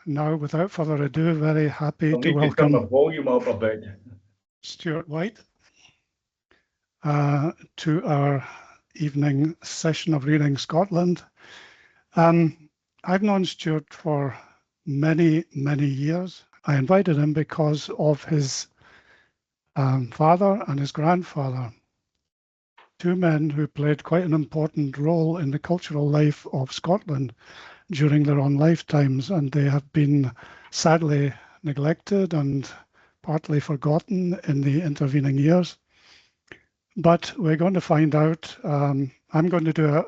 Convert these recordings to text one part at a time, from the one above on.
now, without further ado, very happy to I'll need to turn the welcome volume up a bit. Stewart Whyte to our evening session of Reading Scotland. I've known Stewart for many, many years. I invited him because of his father and his grandfather, two men who played quite an important role in the cultural life of Scotland during their own lifetimes, and they have been sadly neglected and partly forgotten in the intervening years. But we're going to find out. I'm going to do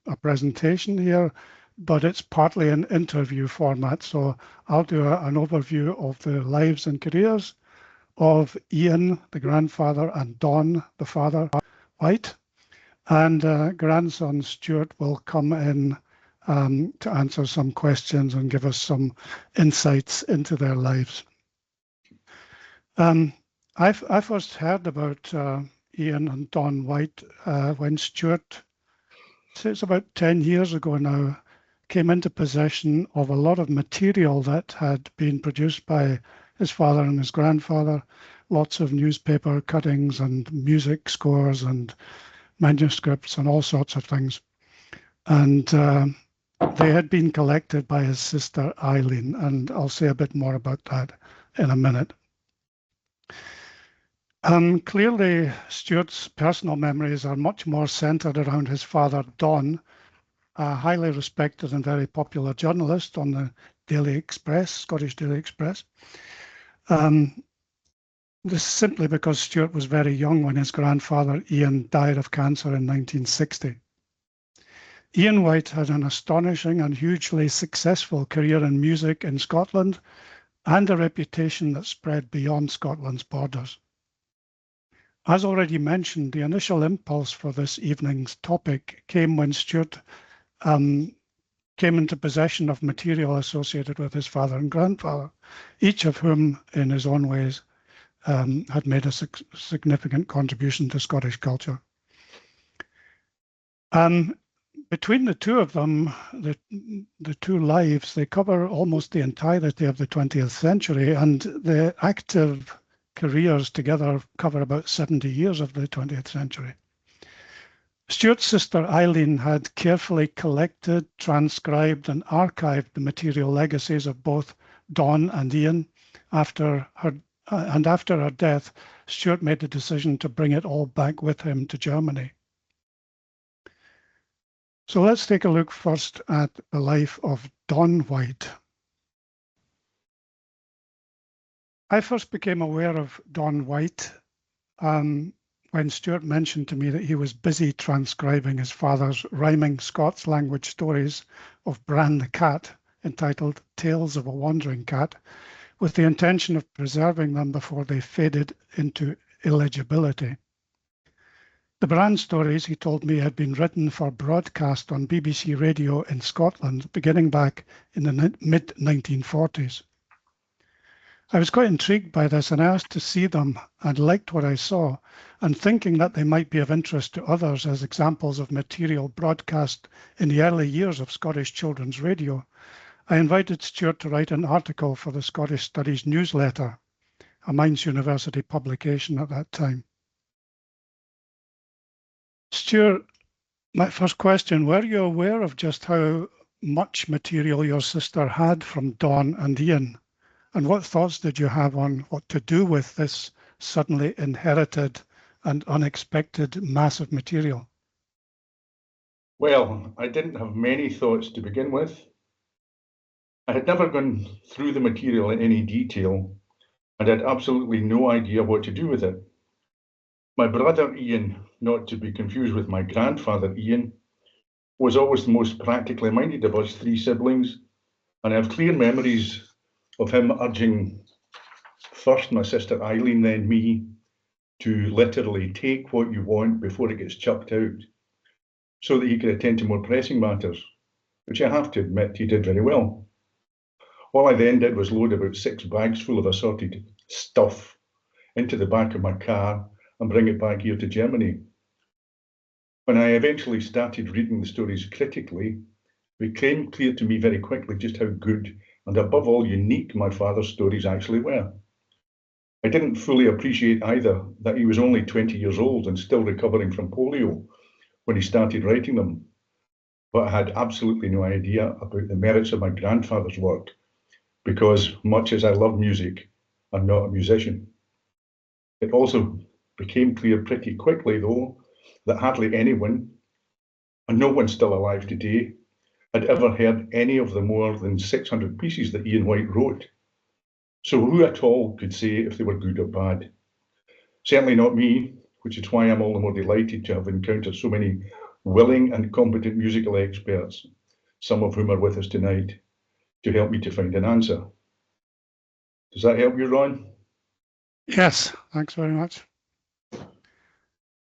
a presentation here, but it's partly an interview format. So I'll do an overview of the lives and careers of Ian, the grandfather, and Don, the father, Whyte. And grandson Stewart will come in to answer some questions and give us some insights into their lives. I first heard about Ian and Don Whyte when Stewart, it's about 10 years ago now, came into possession of a lot of material that had been produced by his father and his grandfather, lots of newspaper cuttings and music scores and manuscripts and all sorts of things. And they had been collected by his sister Eileen, and I'll say a bit more about that in a minute. Clearly, Stewart's personal memories are much more centred around his father, Don, a highly respected and very popular journalist on the Daily Express, Scottish Daily Express. This is simply because Stewart was very young when his grandfather, Ian, died of cancer in 1960. Ian Whyte had an astonishing and hugely successful career in music in Scotland and a reputation that spread beyond Scotland's borders. As already mentioned, the initial impulse for this evening's topic came when Stewart came into possession of material associated with his father and grandfather, each of whom, in his own ways, had made a significant contribution to Scottish culture. Between the two of them, the two lives, they cover almost the entirety of the 20th century, and the active careers together cover about 70 years of the 20th century. Stewart's sister Eileen had carefully collected, transcribed, and archived the material legacies of both Don and Ian. After her death, Stewart made the decision to bring it all back with him to Germany. So let's take a look first at the life of Don Whyte. I first became aware of Don Whyte when Stewart mentioned to me that he was busy transcribing his father's rhyming Scots language stories of Bran the Cat, entitled Tales of a Wandering Cat, with the intention of preserving them before they faded into illegibility. The Bran stories, he told me, had been written for broadcast on BBC Radio in Scotland, beginning back in the mid-1940s. I was quite intrigued by this and asked to see them and liked what I saw, and thinking that they might be of interest to others as examples of material broadcast in the early years of Scottish children's radio, I invited Stewart to write an article for the Scottish Studies newsletter, a Mainz University publication at that time. Stewart, my first question, were you aware of just how much material your sister had from Don and Ian? And what thoughts did you have on what to do with this suddenly inherited and unexpected mass of material? Well, I didn't have many thoughts to begin with. I had never gone through the material in any detail and had absolutely no idea what to do with it. My brother Ian, not to be confused with my grandfather Ian, was always the most practically minded of us three siblings, and I have clear memories of him urging first my sister Eileen, then me, to literally take what you want before it gets chucked out, so that he could attend to more pressing matters, which I have to admit he did very well. All I then did was load about 6 bags full of assorted stuff into the back of my car and bring it back here to Germany. When I eventually started reading the stories critically, it became clear to me very quickly just how good and above all unique my father's stories actually were. I didn't fully appreciate either that he was only 20 years old and still recovering from polio when he started writing them, but I had absolutely no idea about the merits of my grandfather's work, because much as I love music, I'm not a musician. It also became clear pretty quickly, though, that hardly anyone, and no one still alive today, had ever heard any of the more than 600 pieces that Ian Whyte wrote. So who at all could say if they were good or bad? Certainly not me, which is why I'm all the more delighted to have encountered so many willing and competent musical experts, some of whom are with us tonight, to help me to find an answer. Does that help you, Ron? Yes, thanks very much.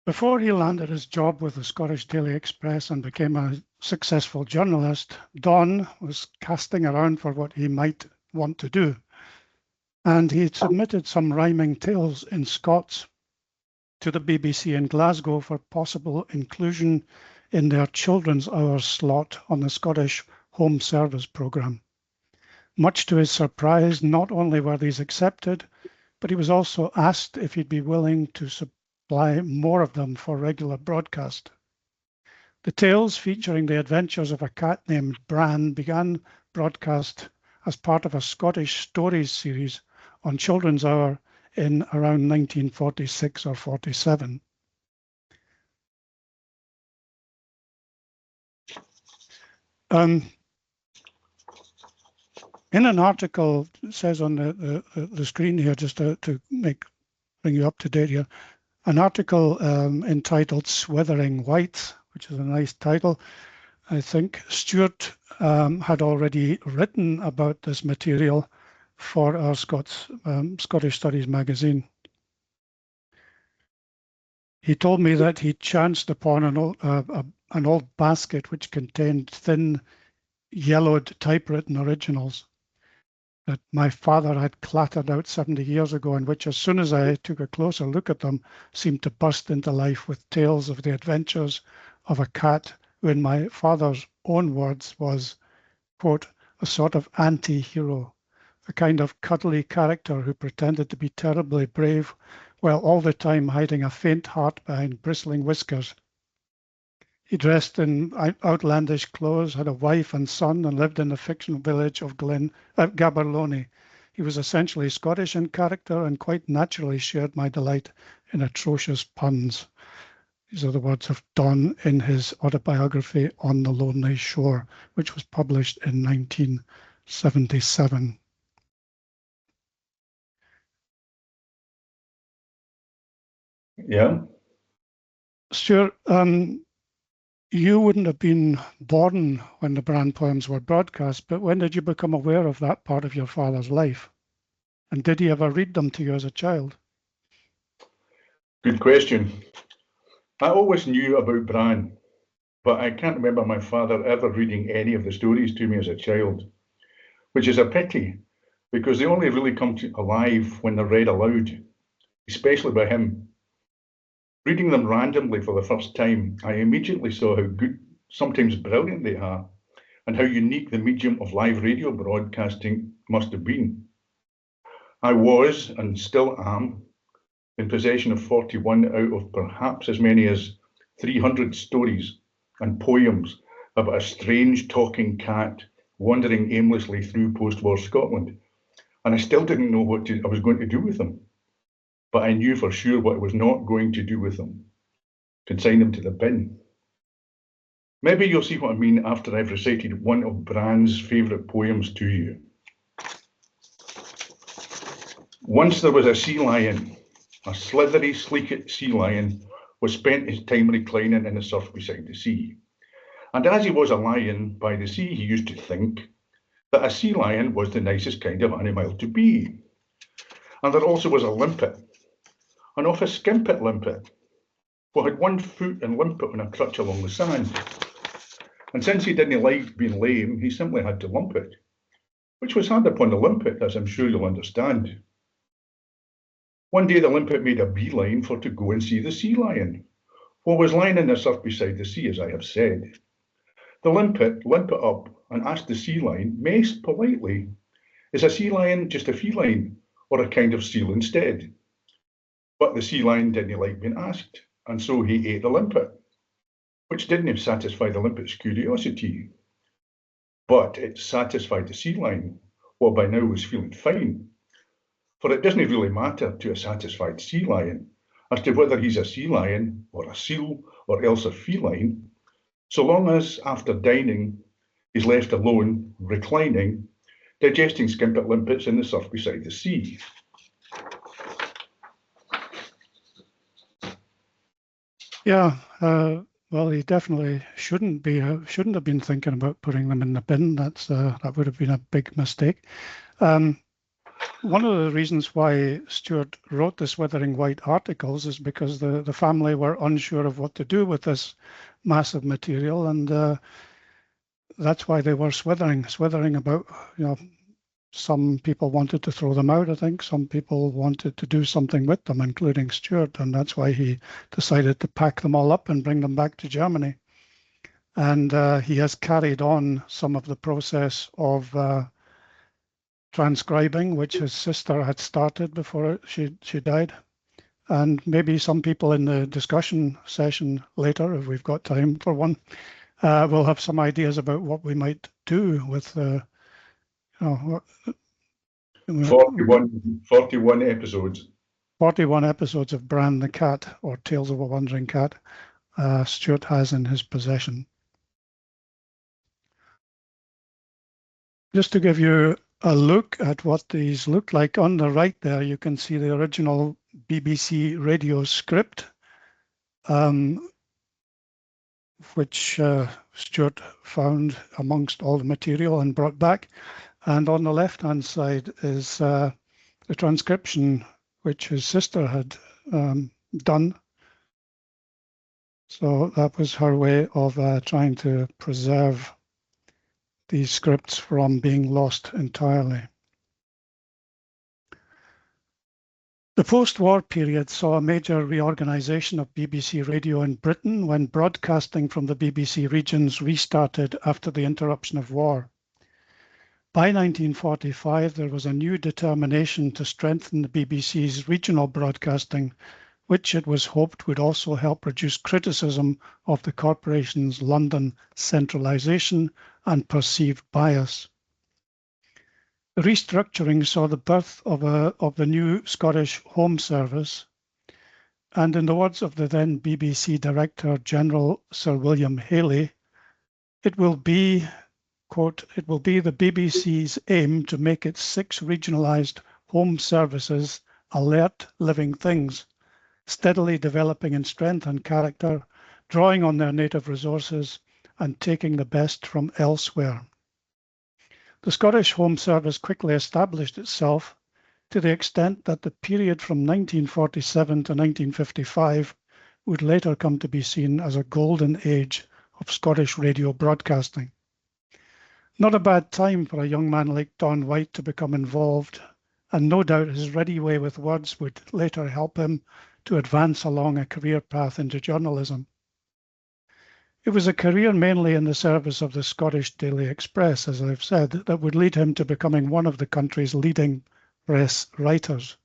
Before he landed his job with the Scottish Daily Express and became a successful journalist, Don was casting around for what he might want to do. And he submitted some rhyming tales in Scots to the BBC in Glasgow for possible inclusion in their children's hour slot on the Scottish Home Service programme. Much to his surprise, not only were these accepted, but he was also asked if he'd be willing to supply more of them for regular broadcast. The tales featuring the adventures of a cat named Bran began broadcast as part of a Scottish Stories series on Children's Hour in around 1946 or 47. In an article, it says on the screen here, just to bring you up to date here, an article entitled Swithering White, which is a nice title. I think Stewart had already written about this material for our Scottish Studies magazine. He told me that he chanced upon an old basket which contained thin, yellowed typewritten originals that my father had clattered out 70 years ago, and which, as soon as I took a closer look at them, seemed to burst into life with tales of the adventures of a cat who, in my father's own words, was, quote, a sort of anti-hero, a kind of cuddly character who pretended to be terribly brave while all the time hiding a faint heart behind bristling whiskers. He dressed in outlandish clothes, had a wife and son, and lived in the fictional village of Gaberlone. He was essentially Scottish in character and quite naturally shared my delight in atrocious puns. These are the words of Don in his autobiography On the Lonely Shore, which was published in 1977. Yeah. Stuart, you wouldn't have been born when the Bran poems were broadcast, but when did you become aware of that part of your father's life? And did he ever read them to you as a child? Good question. I always knew about Bran, but I can't remember my father ever reading any of the stories to me as a child, which is a pity, because they only really come alive when they're read aloud, especially by him. Reading them randomly for the first time, I immediately saw how good, sometimes brilliant they are, and how unique the medium of live radio broadcasting must have been. I was, and still am, in possession of 41 out of perhaps as many as 300 stories and poems about a strange talking cat wandering aimlessly through post-war Scotland, and I still didn't know what I was going to do with them. But I knew for sure what I was not going to do with them: consign them to the bin. Maybe you'll see what I mean after I've recited one of Bran's favourite poems to you. Once there was a sea lion, a slithery, sleek sea lion, was spent his time reclining in the surf beside the sea. And as he was a lion by the sea, he used to think that a sea lion was the nicest kind of animal to be. And there also was a limpet, an often skimpet limpet, who had 1 foot and limpet on a crutch along the sand. And since he didn't like being lame, he simply had to lump it, which was hard upon the limpet, as I'm sure you'll understand. One day the limpet made a beeline for to go and see the sea lion, who was lying in the surf beside the sea, as I have said. The limpet up and asked the sea lion most politely, is a sea lion just a feline or a kind of seal instead? But the sea lion didn't like being asked, and so he ate the limpet, which didn't satisfy the limpet's curiosity. But it satisfied the sea lion, who by now was feeling fine. For it doesn't really matter to a satisfied sea lion as to whether he's a sea lion or a seal or else a feline, so long as after dining he's left alone, reclining, digesting skimpet limpets in the surf beside the sea. Yeah, well, he definitely shouldn't have been thinking about putting them in the bin. That would have been a big mistake. One of the reasons why Stewart wrote the Swithering Whyte articles is because the family were unsure of what to do with this massive material, and that's why they were swithering about. Some people wanted to throw them out, I think. Some people wanted to do something with them, including Stewart, and that's why he decided to pack them all up and bring them back to Germany. And he has carried on some of the process of transcribing, which his sister had started before she died. And maybe some people in the discussion session later, if we've got time for one, will have some ideas about what we might do with 41 episodes. 41 episodes of Bran the Cat, or Tales of a Wandering Cat, Stewart has in his possession. Just to give you a look at what these look like, on the right there, you can see the original BBC radio script, which Stewart found amongst all the material and brought back. And on the left-hand side is the transcription, which his sister had done. So that was her way of trying to preserve these scripts from being lost entirely. The post-war period saw a major reorganisation of BBC Radio in Britain when broadcasting from the BBC regions restarted after the interruption of war. By 1945, there was a new determination to strengthen the BBC's regional broadcasting, which it was hoped would also help reduce criticism of the corporation's London centralisation and perceived bias. The restructuring saw the birth of the new Scottish Home Service, and in the words of the then BBC Director General Sir William Haley, it will be, quote, "It will be the BBC's aim to make its 6 regionalised home services alert living things, steadily developing in strength and character, drawing on their native resources and taking the best from elsewhere." The Scottish Home Service quickly established itself to the extent that the period from 1947 to 1955 would later come to be seen as a golden age of Scottish radio broadcasting. Not a bad time for a young man like Don Whyte to become involved, and no doubt his ready way with words would later help him to advance along a career path into journalism. It was a career mainly in the service of the Scottish Daily Express, as I've said, that would lead him to becoming one of the country's leading press writers.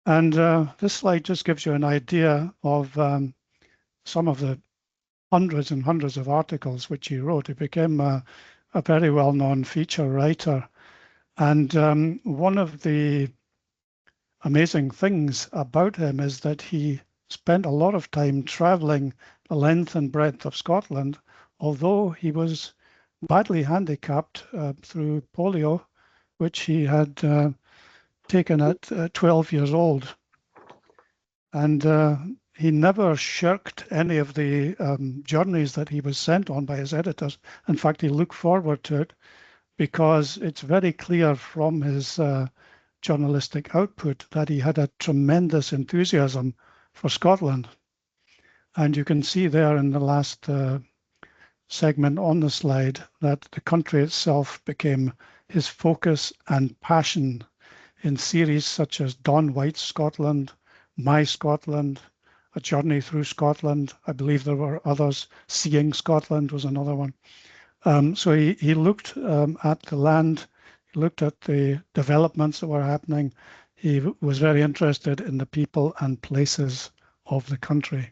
And this slide just gives you an idea of some of the hundreds and hundreds of articles which he wrote. He became a very well-known feature writer. And one of the amazing things about him is that he spent a lot of time traveling the length and breadth of Scotland, although he was badly handicapped through polio, which he had taken at 12 years old. And he never shirked any of the journeys that he was sent on by his editors. In fact, he looked forward to it because it's very clear from his journalistic output that he had a tremendous enthusiasm for Scotland. And you can see there in the last segment on the slide that the country itself became his focus and passion in series such as Don Whyte's Scotland, My Scotland, A Journey Through Scotland. I believe there were others. Seeing Scotland was another one. So he looked at the land, he looked at the developments that were happening. He was very interested in the people and places of the country.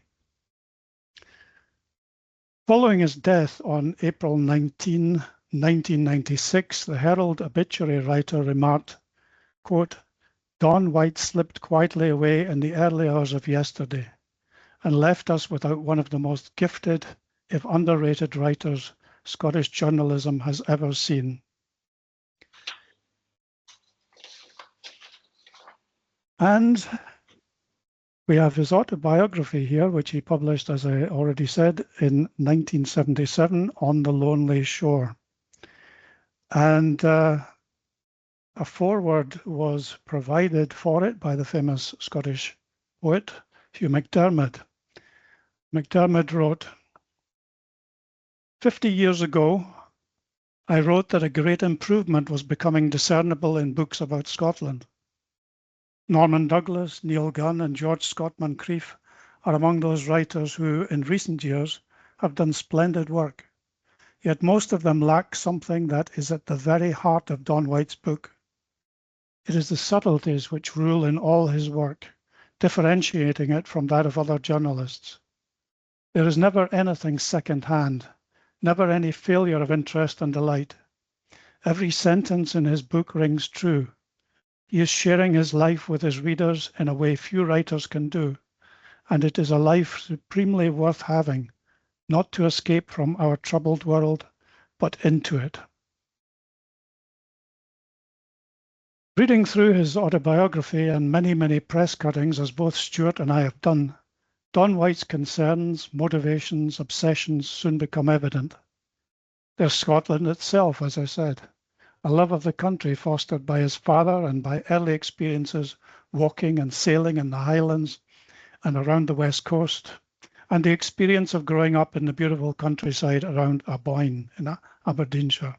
Following his death on April 19, 1996, the Herald obituary writer remarked, quote, "Don Whyte slipped quietly away in the early hours of yesterday and left us without one of the most gifted, if underrated writers Scottish journalism has ever seen." And we have his autobiography here, which he published, as I already said, in 1977, On the Lonely Shore. And a foreword was provided for it by the famous Scottish poet, Hugh MacDiarmid. MacDiarmid wrote, "50 years ago, I wrote that a great improvement was becoming discernible in books about Scotland. Norman Douglas, Neil Gunn, and George Scott Moncrieff are among those writers who, in recent years, have done splendid work. Yet most of them lack something that is at the very heart of Don Whyte's book. It is the subtleties which rule in all his work, differentiating it from that of other journalists. There is never anything second-hand, never any failure of interest and delight. Every sentence in his book rings true. He is sharing his life with his readers in a way few writers can do, and it is a life supremely worth having, not to escape from our troubled world, but into it." Reading through his autobiography and many, many press cuttings, as both Stewart and I have done, Don Whyte's concerns, motivations, obsessions soon become evident. There's Scotland itself, as I said, a love of the country fostered by his father and by early experiences walking and sailing in the Highlands and around the West Coast, and the experience of growing up in the beautiful countryside around Aboyne in Aberdeenshire.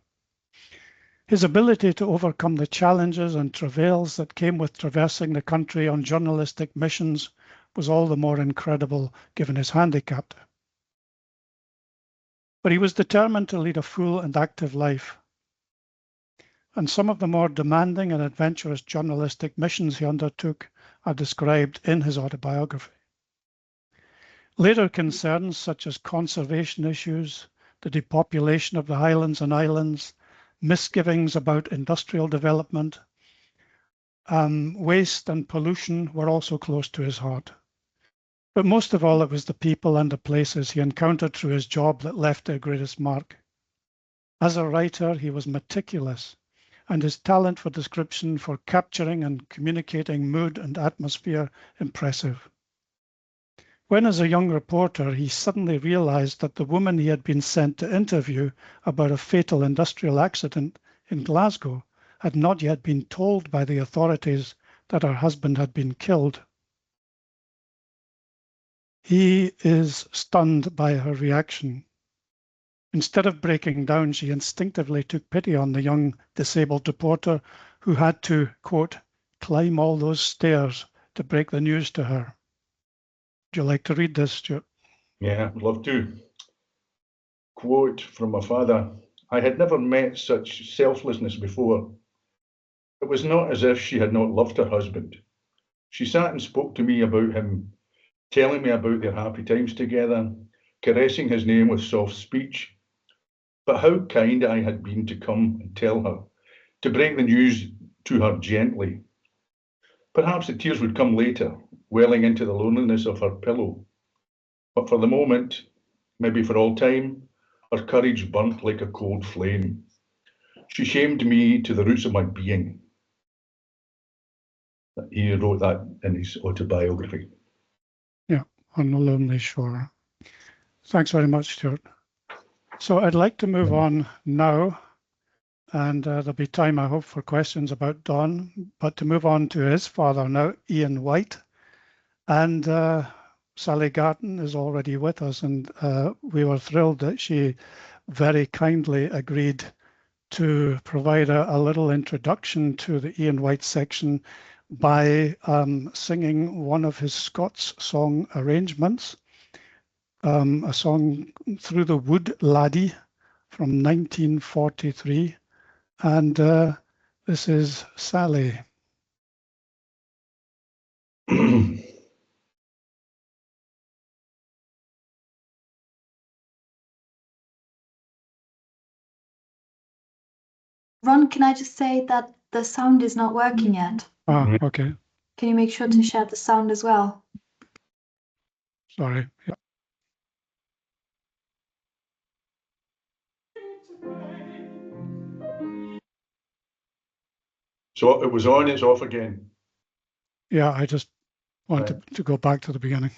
His ability to overcome the challenges and travails that came with traversing the country on journalistic missions was all the more incredible given his handicap. But he was determined to lead a full and active life. And some of the more demanding and adventurous journalistic missions he undertook are described in his autobiography. Later concerns such as conservation issues, the depopulation of the Highlands and Islands, misgivings about industrial development, waste and pollution were also close to his heart. But most of all, it was the people and the places he encountered through his job that left their greatest mark. As a writer, he was meticulous, and his talent for description, for capturing and communicating mood and atmosphere, impressive. When, as a young reporter, he suddenly realized that the woman he had been sent to interview about a fatal industrial accident in Glasgow had not yet been told by the authorities that her husband had been killed, he is stunned by her reaction. Instead of breaking down, she instinctively took pity on the young disabled reporter who had to, quote, "climb all those stairs to break the news to her." Would you like to read this, Stewart? Yeah, I'd love to. Quote from my father, "I had never met such selflessness before. It was not as if she had not loved her husband. She sat and spoke to me about him, telling me about their happy times together, caressing his name with soft speech. But how kind I had been to come and tell her, to break the news to her gently. Perhaps the tears would come later, welling into the loneliness of her pillow. But for the moment, maybe for all time, her courage burnt like a cold flame. She shamed me to the roots of my being." He wrote that in his autobiography. Yeah, On the Lonely Shore. Thanks very much, Stewart. So I'd like to move on now, and there'll be time, I hope, for questions about Don, but to move on to his father now, Ian Whyte. And Sally Garton is already with us, and we were thrilled that she very kindly agreed to provide a little introduction to the Ian Whyte section by singing one of his Scots song arrangements, a song Through the Wood Laddie from 1943. And this is Sally. Ron, can I just say that the sound is not working yet? Ah, okay. Can you make sure to share the sound as well? Sorry. Yeah. So it was on, it's off again. Yeah, I just wanted to go back to the beginning.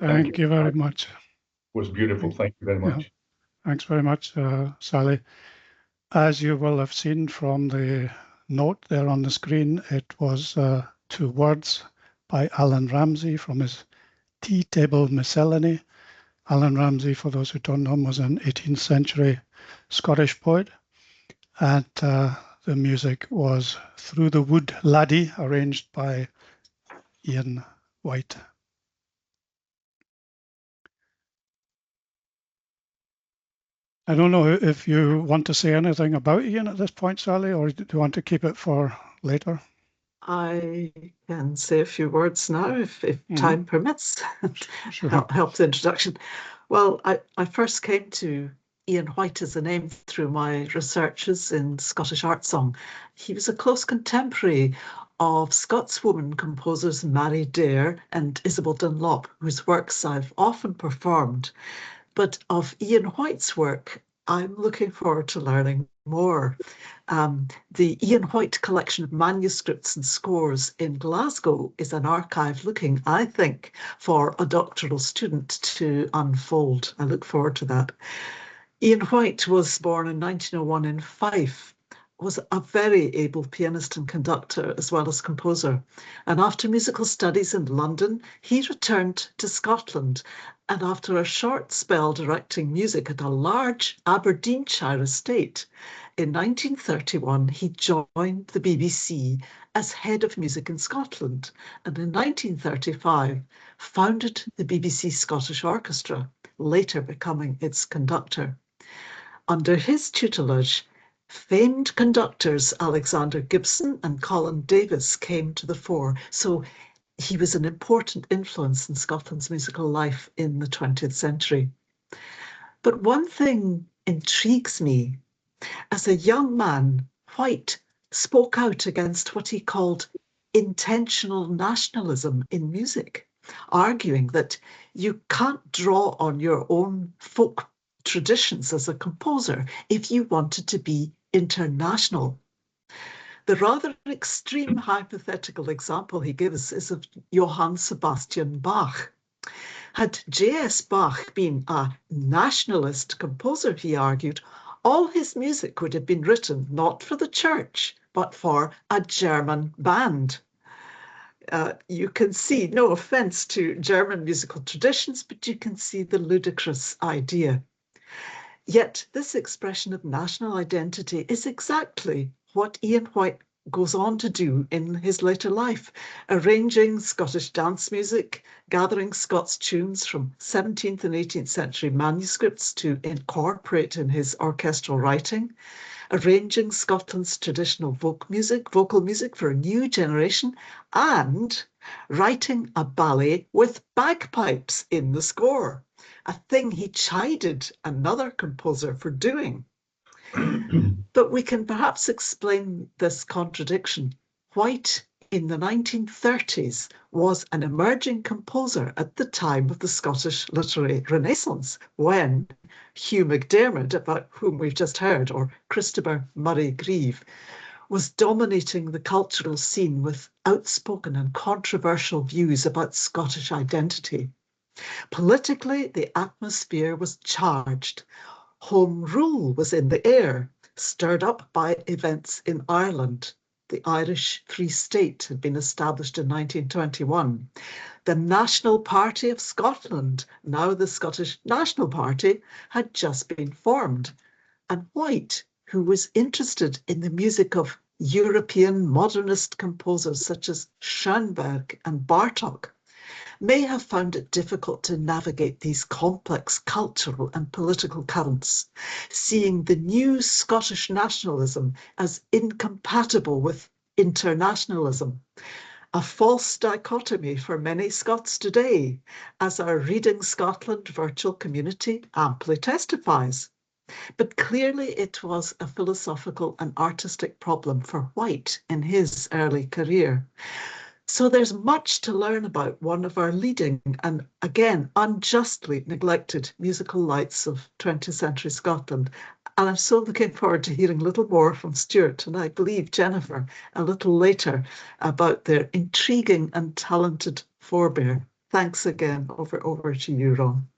Thank you very much. It was beautiful. Thank you very much. Yeah. Thanks very much, Sally. As you will have seen from the note there on the screen, it was 2 words by Alan Ramsay from his Tea Table Miscellany. Alan Ramsay, for those who don't know him, was an 18th century Scottish poet. And the music was Through the Wood Laddie, arranged by Ian Whyte. I don't know if you want to say anything about Ian at this point, Sally, or do you want to keep it for later? I can say a few words now, if time permits. Sure. Help the introduction. Well, I first came to Ian Whyte as a name through my researches in Scottish art song. He was a close contemporary of Scotswoman composers Mary Dare and Isabel Dunlop, whose works I've often performed. But of Ian Whyte's work, I'm looking forward to learning more. The Ian Whyte collection of manuscripts and scores in Glasgow is an archive looking, I think, for a doctoral student to unfold. I look forward to that. Ian Whyte was born in 1901 in Fife, was a very able pianist and conductor as well as composer. And after musical studies in London, he returned to Scotland. And after a short spell directing music at a large Aberdeenshire estate, in 1931, he joined the BBC as head of music in Scotland. And in 1935, founded the BBC Scottish Orchestra, later becoming its conductor. Under his tutelage, famed conductors Alexander Gibson and Colin Davis came to the fore. So he was an important influence in Scotland's musical life in the 20th century. But one thing intrigues me. As a young man, Whyte spoke out against what he called intentional nationalism in music, arguing that you can't draw on your own folk traditions as a composer if you wanted to be international. The rather extreme hypothetical example he gives is of Johann Sebastian Bach. Had J.S. Bach been a nationalist composer, he argued, all his music would have been written not for the church, but for a German band. You can see, no offense to German musical traditions, but you can see the ludicrous idea. Yet this expression of national identity is exactly what Ian Whyte goes on to do in his later life, arranging Scottish dance music, gathering Scots tunes from 17th and 18th century manuscripts to incorporate in his orchestral writing, arranging Scotland's traditional vocal music for a new generation, and writing a ballet with bagpipes in the score, a thing he chided another composer for doing. But we can perhaps explain this contradiction. Whyte in the 1930s was an emerging composer at the time of the Scottish literary Renaissance, when Hugh McDermott, about whom we've just heard, or Christopher Murray Grieve, was dominating the cultural scene with outspoken and controversial views about Scottish identity. Politically, the atmosphere was charged. Home rule was in the air, stirred up by events in Ireland. The Irish Free State had been established in 1921. The National Party of Scotland, now the Scottish National Party, had just been formed. And Whyte, who was interested in the music of European modernist composers such as Schoenberg and Bartók, may have found it difficult to navigate these complex cultural and political currents, seeing the new Scottish nationalism as incompatible with internationalism, a false dichotomy for many Scots today, as our Reading Scotland virtual community amply testifies. But clearly it was a philosophical and artistic problem for Whyte in his early career. So there's much to learn about one of our leading and, again, unjustly neglected musical lights of 20th century Scotland. And I'm so looking forward to hearing a little more from Stewart, and I believe Jennifer a little later, about their intriguing and talented forebear. Thanks again. Over to you, Ron.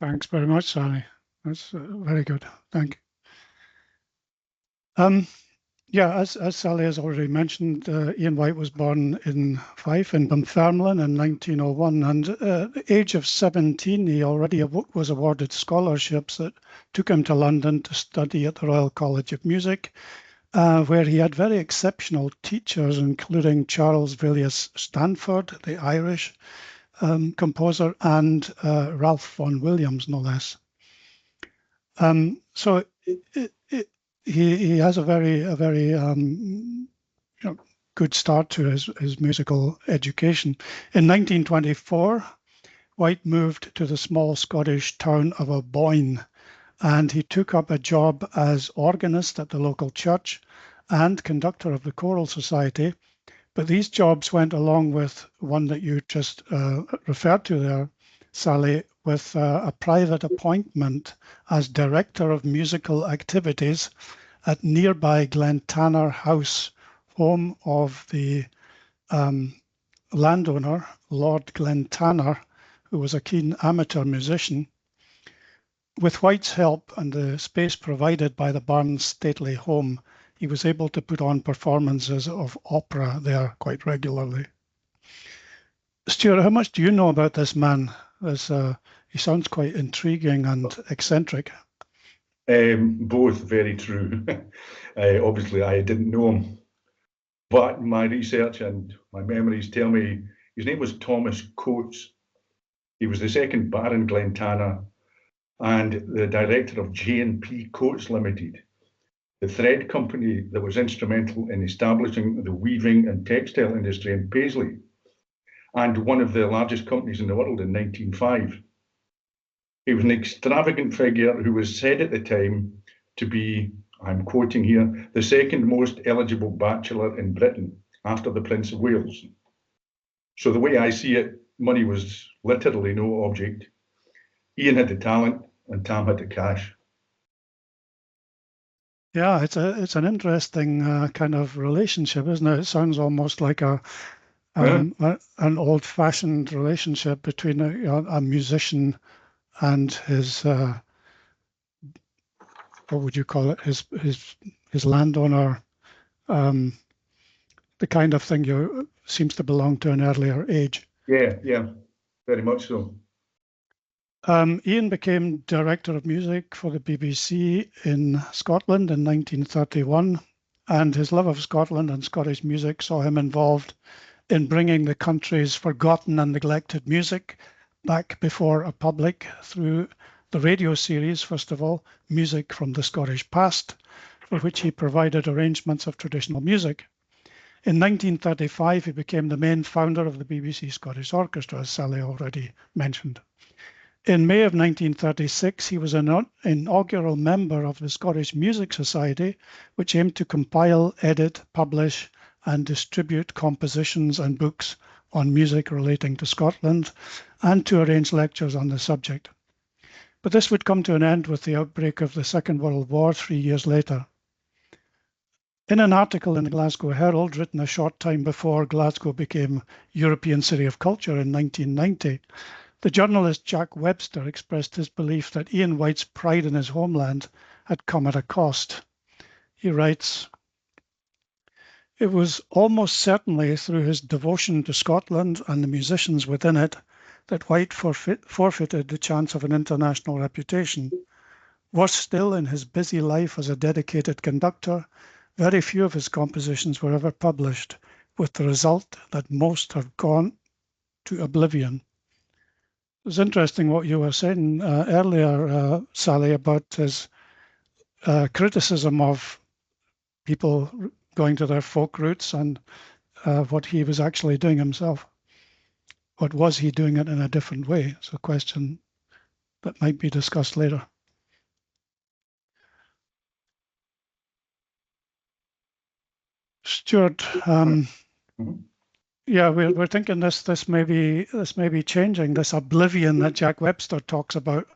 Thanks very much, Sally. That's very good. Thank you. Yeah, as Sally has already mentioned, Ian Whyte was born in Fife in Dunfermline in 1901, and at the age of 17, he already was awarded scholarships that took him to London to study at the Royal College of Music, where he had very exceptional teachers, including Charles Villiers Stanford, the Irish composer, and Ralph Vaughan Williams, no less. So he has a very good start to his musical education. In 1924, Whyte moved to the small Scottish town of Aboyne, and he took up a job as organist at the local church and conductor of the choral society. But these jobs went along with one that you just referred to there, Sally, with a private appointment as Director of Musical Activities at nearby Glentanner House, home of the landowner, Lord Glentanner, who was a keen amateur musician. With Whyte's help and the space provided by the Barnes stately home, he was able to put on performances of opera there quite regularly. Stuart, how much do you know about this man? He sounds quite intriguing and eccentric. Both very true. Obviously, I didn't know him, but my research and my memories tell me his name was Thomas Coates. He was the second Baron Glentanner and the director of J&P Coates Limited, the thread company that was instrumental in establishing the weaving and textile industry in Paisley, and one of the largest companies in the world in 1905. He was an extravagant figure who was said at the time to be, I'm quoting here, the second most eligible bachelor in Britain after the Prince of Wales. So the way I see it, money was literally no object. Ian had the talent and Tam had the cash. Yeah, it's an interesting kind of relationship, isn't it? It sounds almost like an old-fashioned relationship between a musician and his what would you call it? His landowner. The kind of thing seems to belong to an earlier age. Yeah, very much so. Ian became Director of Music for the BBC in Scotland in 1931, and his love of Scotland and Scottish music saw him involved in bringing the country's forgotten and neglected music back before a public through the radio series, first of all, Music from the Scottish Past, for which he provided arrangements of traditional music. In 1935, he became the main founder of the BBC Scottish Orchestra, as Sally already mentioned. In May of 1936, he was an inaugural member of the Scottish Music Society, which aimed to compile, edit, publish, and distribute compositions and books on music relating to Scotland, and to arrange lectures on the subject. But this would come to an end with the outbreak of the Second World War 3 years later. In an article in the Glasgow Herald, written a short time before Glasgow became European City of Culture in 1990, the journalist Jack Webster expressed his belief that Ian Whyte's pride in his homeland had come at a cost. He writes, "It was almost certainly through his devotion to Scotland and the musicians within it that Whyte forfeited the chance of an international reputation. Worse still, in his busy life as a dedicated conductor, very few of his compositions were ever published, with the result that most have gone to oblivion." It was interesting what you were saying earlier, Sally, about his criticism of people going to their folk roots and what he was actually doing himself. What was he doing it in a different way? It's a question that might be discussed later. Stewart, yeah, we're thinking this may be changing, this oblivion that Jack Webster talks about,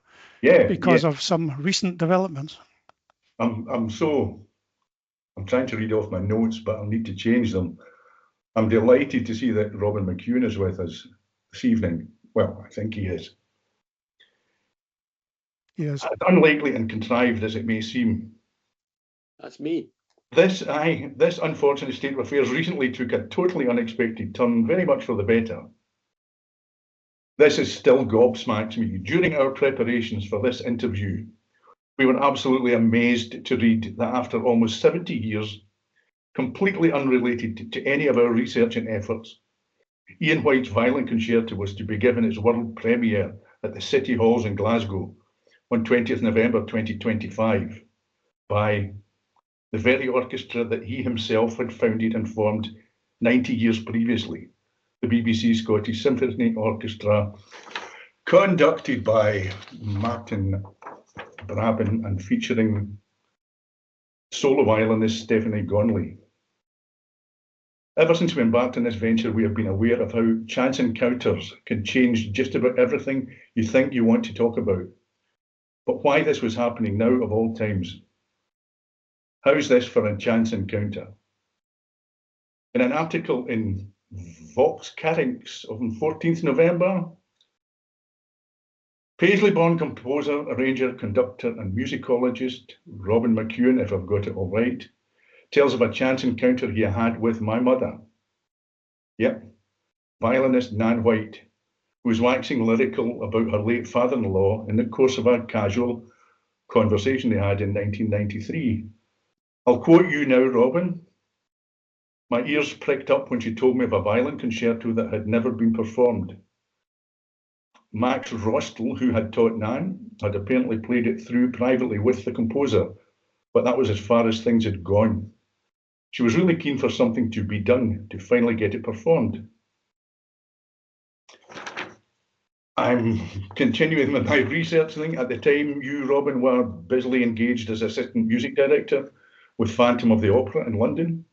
because of some recent developments. I'm trying to read off my notes, but I'll need to change them. I'm delighted to see that Robin McEwen is with us this evening. Well, I think he is. Yes. As unlikely and contrived as it may seem. That's me. This unfortunate state of affairs recently took a totally unexpected turn, very much for the better. This is still gobsmacks me. During our preparations for this interview, we were absolutely amazed to read that after almost 70 years, completely unrelated to any of our research and efforts, Ian Whyte's violin concerto was to be given its world premiere at the City Halls in Glasgow on 20th November 2025 by the very orchestra that he himself had founded and formed 90 years previously, the BBC Scottish Symphony Orchestra, conducted by Martin Brabin and featuring solo violinist Stephanie Gonley. Ever since we embarked on this venture, we have been aware of how chance encounters can change just about everything you think you want to talk about. But why this was happening now of all times? How's this for a chance encounter? In an article in Vox Carynx on 14th November, Paisley-born composer, arranger, conductor, and musicologist Robin McEwen, if I've got it all right, tells of a chance encounter he had with my mother. Yep, violinist Nan Whyte, who was waxing lyrical about her late father-in-law in the course of a casual conversation they had in 1993. I'll quote you now, Robin. "My ears pricked up when she told me of a violin concerto that had never been performed. Max Rostel, who had taught Nan, had apparently played it through privately with the composer, but that was as far as things had gone. She was really keen for something to be done to finally get it performed." I'm continuing with my research thing. At the time, you, Robin, were busily engaged as assistant music director with Phantom of the Opera in London.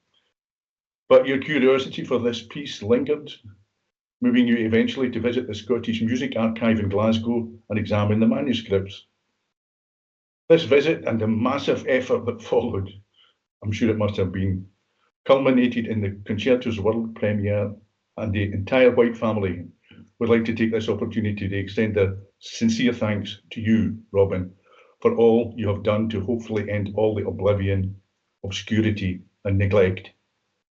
But your curiosity for this piece lingered, moving you eventually to visit the Scottish Music Archive in Glasgow and examine the manuscripts. This visit and the massive effort that followed, I'm sure it must have been, culminated in the concerto's world premiere, and the entire Whyte family would like to take this opportunity to extend a sincere thanks to you, Robin, for all you have done to hopefully end all the oblivion, obscurity, and neglect.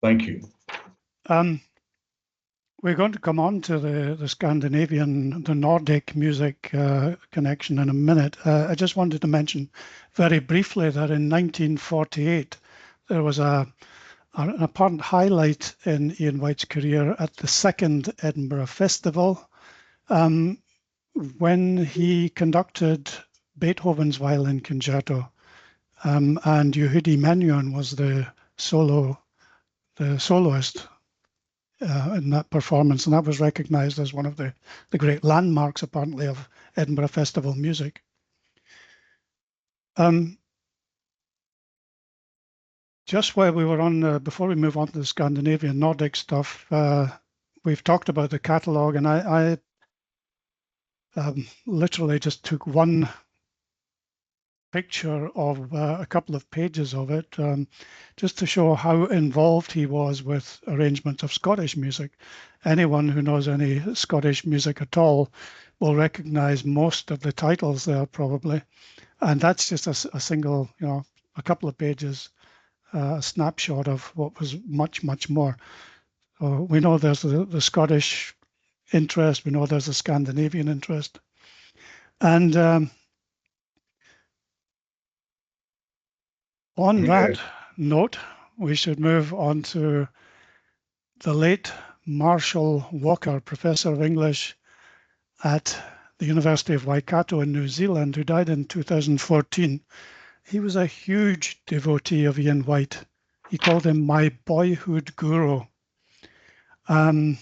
Thank you. We're going to come on to the Scandinavian, the Nordic music connection in a minute. I just wanted to mention very briefly that in 1948, there was an apparent highlight in Ian Whyte's career at the second Edinburgh Festival when he conducted Beethoven's violin concerto, and Yehudi Menuhin was the soloist in that performance, and that was recognized as one of the great landmarks, apparently, of Edinburgh Festival music. Just while we were on, before we move on to the Scandinavian Nordic stuff, we've talked about the catalogue, and I literally just took one picture of a couple of pages of it, just to show how involved he was with arrangement of Scottish music. Anyone who knows any Scottish music at all will recognize most of the titles there probably. And that's just a single, a couple of pages, a snapshot of what was much, much more. So we know there's the Scottish interest, we know there's a Scandinavian interest. And on that note, we should move on to the late Marshall Walker, Professor of English at the University of Waikato in New Zealand, who died in 2014. He was a huge devotee of Ian Whyte. He called him my boyhood guru. And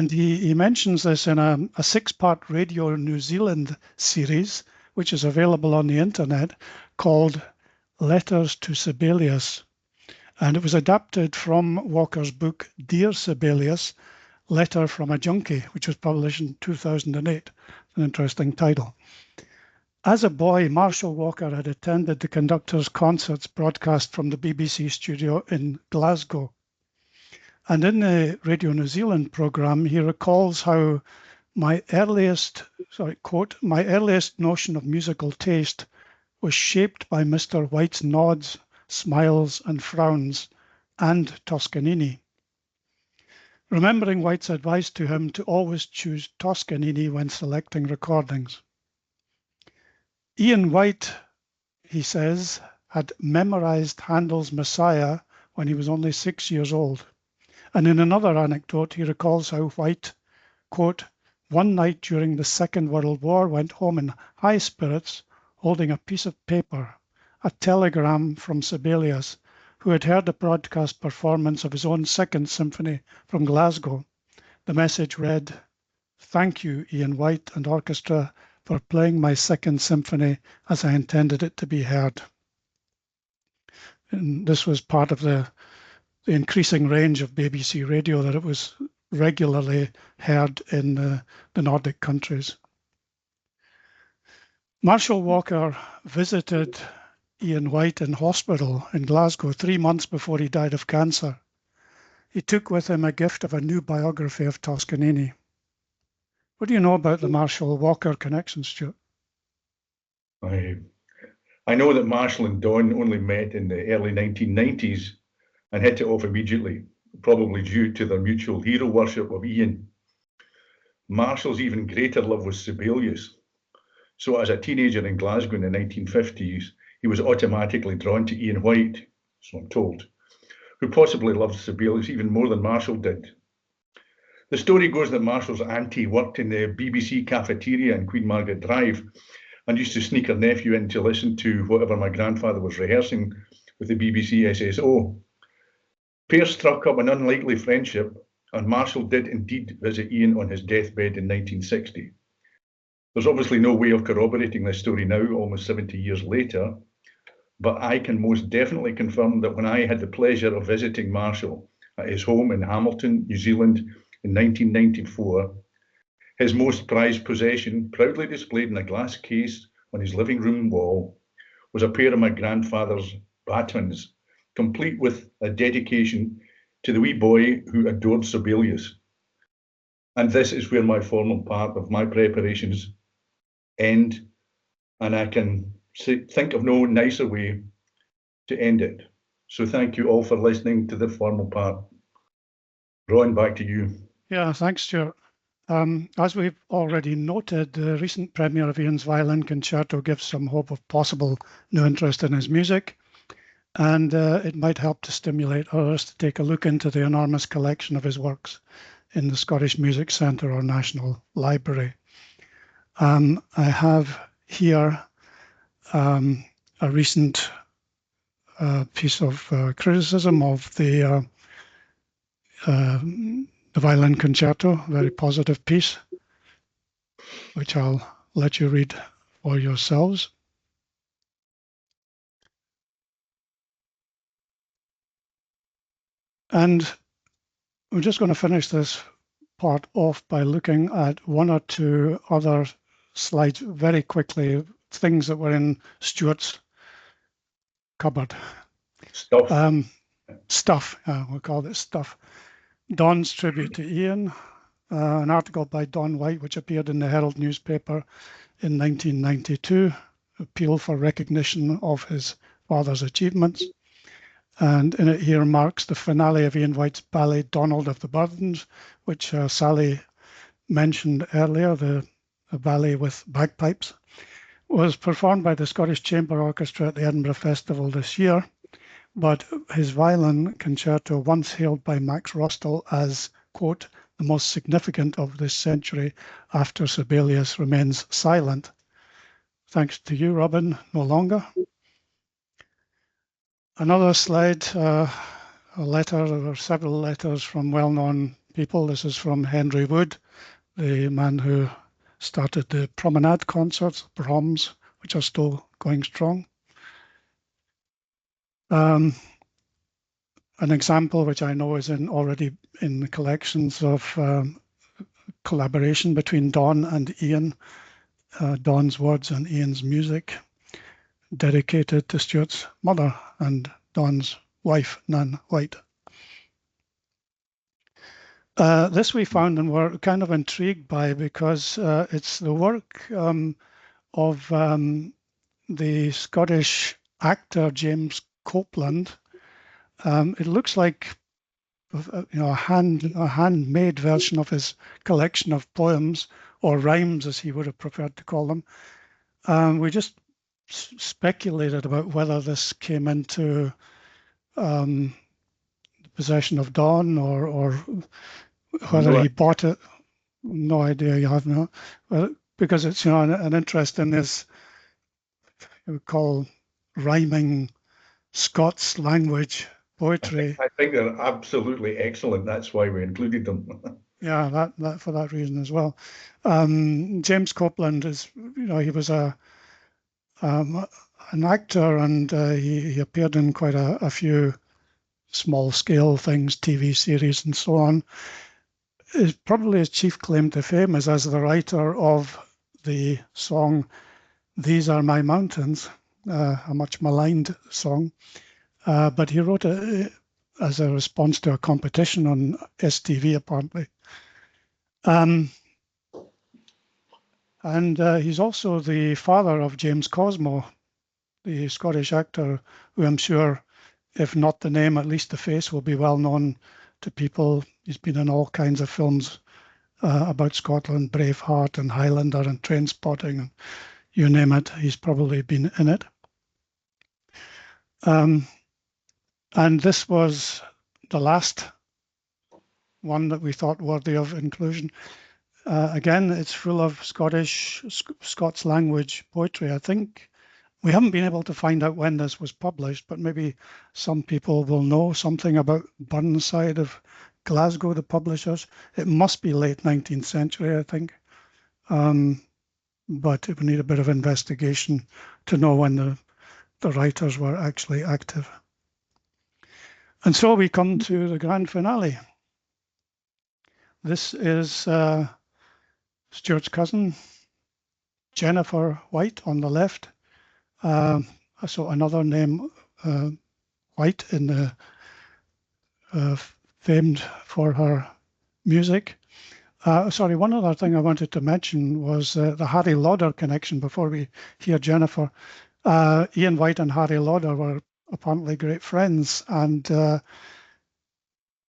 he mentions this in a 6-part Radio New Zealand series, which is available on the internet, called Letters to Sibelius. And it was adapted from Walker's book, Dear Sibelius, Letter from a Junkie, which was published in 2008. An interesting title. As a boy, Marshall Walker had attended the conductor's concerts broadcast from the BBC studio in Glasgow. And in the Radio New Zealand programme, he recalls how my earliest notion of musical taste was shaped by Mr. Whyte's nods, smiles and frowns, and Toscanini. Remembering Whyte's advice to him to always choose Toscanini when selecting recordings. Ian Whyte, he says, had memorized Handel's Messiah when he was only 6 years old. And in another anecdote, he recalls how Whyte, quote, one night during the Second World War went home in high spirits, holding a piece of paper, a telegram from Sibelius, who had heard a broadcast performance of his own Second Symphony from Glasgow. The message read, "Thank you, Ian Whyte and orchestra, for playing my Second Symphony as I intended it to be heard." And this was part of the increasing range of BBC radio that it was regularly heard in the Nordic countries. Marshall Walker visited Ian Whyte in hospital in Glasgow 3 months before he died of cancer. He took with him a gift of a new biography of Toscanini. What do you know about the Marshall Walker connection, Stuart? I know that Marshall and Don only met in the early 1990s and hit it off immediately, probably due to their mutual hero worship of Ian. Marshall's even greater love was Sibelius. So as a teenager in Glasgow in the 1950s, he was automatically drawn to Ian Whyte, so I'm told, who possibly loved Sibelius even more than Marshall did. The story goes that Marshall's auntie worked in the BBC cafeteria in Queen Margaret Drive and used to sneak her nephew in to listen to whatever my grandfather was rehearsing with the BBC SSO. Pair struck up an unlikely friendship, and Marshall did indeed visit Ian on his deathbed in 1960. There's obviously no way of corroborating this story now, almost 70 years later, but I can most definitely confirm that when I had the pleasure of visiting Marshall at his home in Hamilton, New Zealand in 1994, his most prized possession, proudly displayed in a glass case on his living room wall, was a pair of my grandfather's batons, complete with a dedication to the wee boy who adored Sibelius. And this is where my formal part of my preparations end, and I can think of no nicer way to end it. So thank you all for listening to the formal part. Ron, back to you. Yeah, thanks, Stuart. As we've already noted, the recent premiere of Ian's violin concerto gives some hope of possible new interest in his music, and it might help to stimulate others to take a look into the enormous collection of his works in the Scottish Music Centre or National Library. I have here a recent piece of criticism of the violin concerto, very positive piece, which I'll let you read for yourselves. And I'm just going to finish this part off by looking at one or two other slides very quickly, things that were in Stuart's cupboard. Stuff. Stuff, we'll call it stuff. Don's tribute to Ian, an article by Don Whyte, which appeared in the Herald newspaper in 1992, appeal for recognition of his father's achievements. And in it, he remarks the finale of Ian Whyte's ballet Donald of the Burdens, which Sally mentioned earlier, the ballet with bagpipes, was performed by the Scottish Chamber Orchestra at the Edinburgh Festival this year. But his violin concerto, once hailed by Max Rostal as, quote, the most significant of this century after Sibelius, remains silent. Thanks to you, Robin, no longer. Another slide, a letter, there were several letters from well-known people. This is from Henry Wood, the man who started the Promenade concerts, Brahms, which are still going strong. An example which I know is already in the collections of collaboration between Don and Ian, Don's words and Ian's music, dedicated to Stuart's mother and Don's wife, Nan White. This we found and were kind of intrigued by because it's the work of the Scottish actor James Copeland. It looks like a handmade version of his collection of poems or rhymes, as he would have preferred to call them. We just speculated about whether this came into the possession of Don or whether he bought it. No idea. You have no, because it's an interest in this, we call rhyming Scots language poetry. I think they're absolutely excellent. That's why we included them. Yeah, that for that reason as well. James Copeland is, he was an actor, and he appeared in quite a few small scale things, TV series and so on. Probably his chief claim to fame is as the writer of the song "These Are My Mountains," a much maligned song, but he wrote it as a response to a competition on STV, apparently. And he's also the father of James Cosmo, the Scottish actor, who I'm sure, if not the name, at least the face will be well known to people. He's been in all kinds of films about Scotland, Braveheart and Highlander and Trainspotting, and you name it, he's probably been in it. And this was the last one that we thought worthy of inclusion. Again, it's full of Scots language poetry. I think we haven't been able to find out when this was published, but maybe some people will know something about Burnside of Glasgow, the publishers. It must be late 19th century, I think. But it would need a bit of investigation to know when the writers were actually active. And so we come to the grand finale. This is Stuart's cousin, Jennifer Whyte, on the left. So another name, Whyte, in the famed for her music. Sorry, one other thing I wanted to mention was the Harry Lauder connection before we hear Jennifer. Ian Whyte and Harry Lauder were apparently great friends, and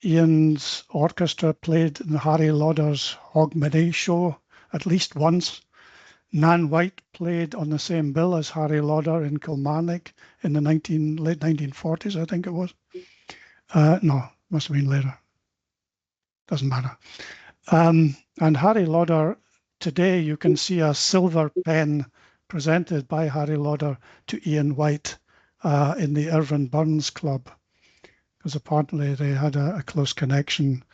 Ian's orchestra played in Harry Lauder's Hogmanay show at least once. Nan Whyte played on the same bill as Harry Lauder in Kilmarnock in the late 1940s, I think it was. No, must have been later. Doesn't matter. And Harry Lauder, today you can see a silver pen presented by Harry Lauder to Ian Whyte in the Irvine Burns Club, because apparently they had a close connection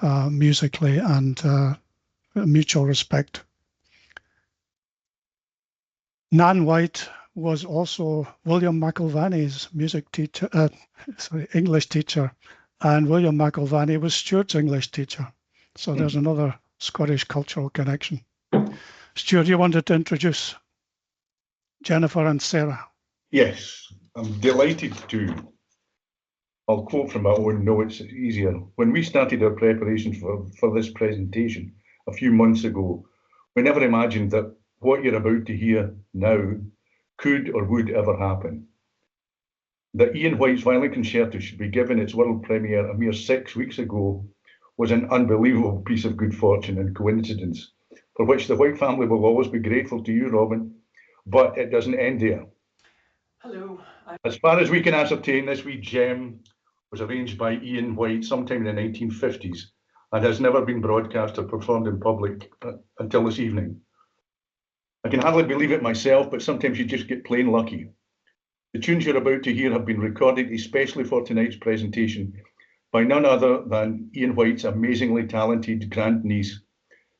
musically and mutual respect. Nan Whyte was also William McIlvanney's English teacher, and William McIlvanney was Stewart's English teacher. So there's another Scottish cultural connection. Stewart, you wanted to introduce Jennifer and Sarah? Yes, I'm delighted to. I'll quote from my own notes, it's easier. When we started our preparations for this presentation a few months ago, we never imagined that what you're about to hear now could or would ever happen. That Ian Whyte's violin concerto should be given its world premiere a mere 6 weeks ago was an unbelievable piece of good fortune and coincidence, for which the Whyte family will always be grateful to you, Robin, but it doesn't end there. Hello. As far as we can ascertain, this wee gem was arranged by Ian Whyte sometime in the 1950s and has never been broadcast or performed in public until this evening. I can hardly believe it myself, but sometimes you just get plain lucky. The tunes you're about to hear have been recorded especially for tonight's presentation by none other than Ian Whyte's amazingly talented grandniece,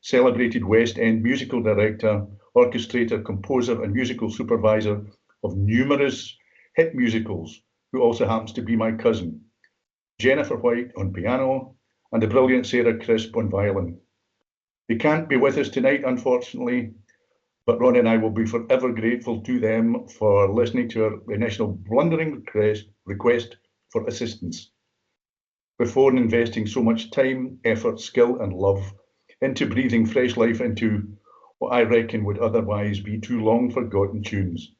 celebrated West End musical director, orchestrator, composer, and musical supervisor of numerous hit musicals, who also happens to be my cousin, Jennifer Whyte on piano, and the brilliant Sarah Crisp on violin. They can't be with us tonight, unfortunately, but Ron and I will be forever grateful to them for listening to our initial blundering request for assistance. Before investing so much time, effort, skill, and love into breathing fresh life into what I reckon would otherwise be too long forgotten tunes.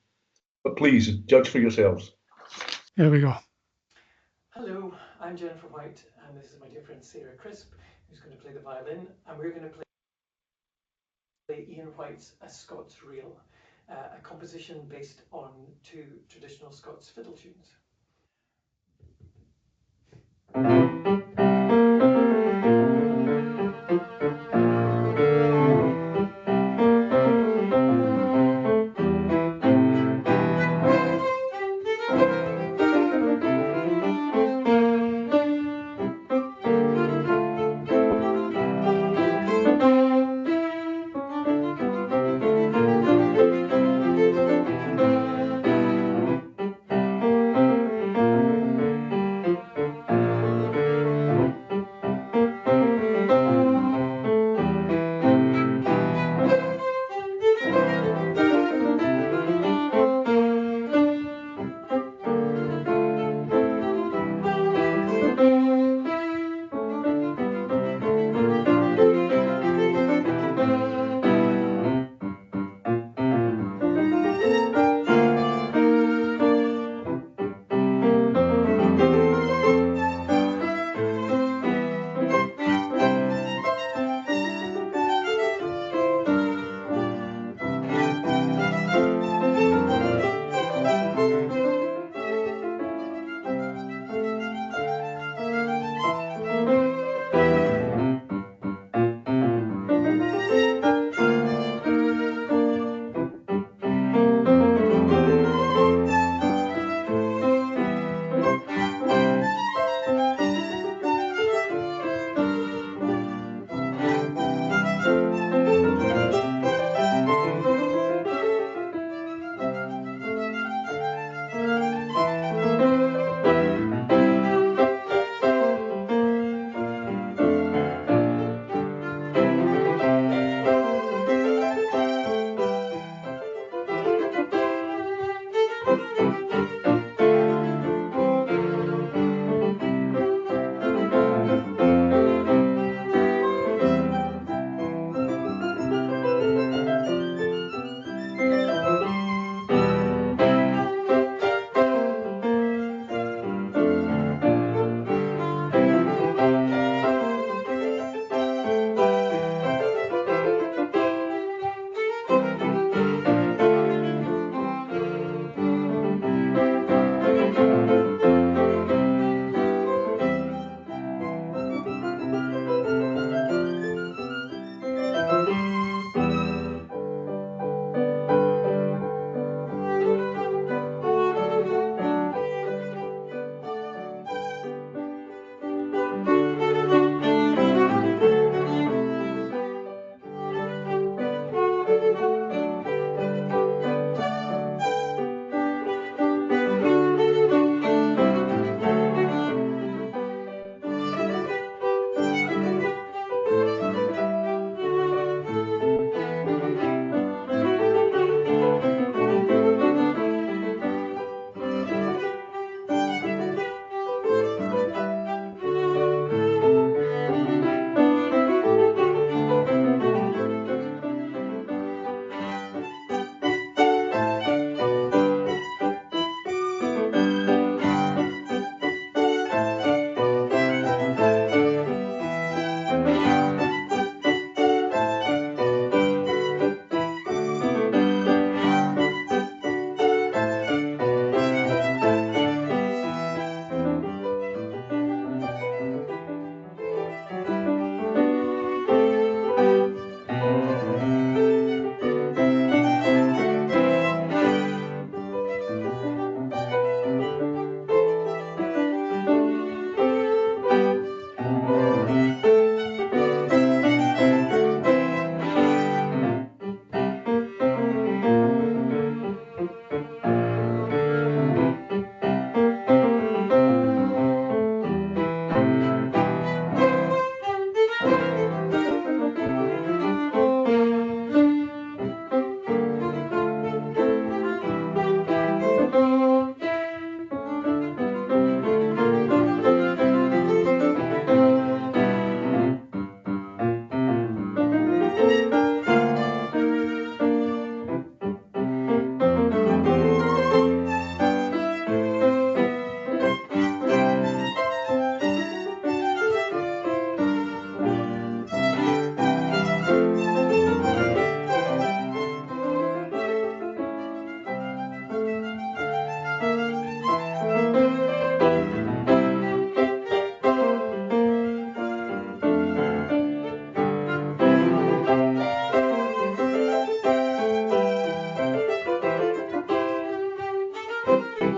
But please, judge for yourselves. Here we go. Hello, I'm Jennifer Whyte, and this is my dear friend Sarah Crisp, who's going to play the violin, and we're going to play Ian Whyte's A Scots Reel, a composition based on 2 traditional Scots fiddle tunes. Thank you.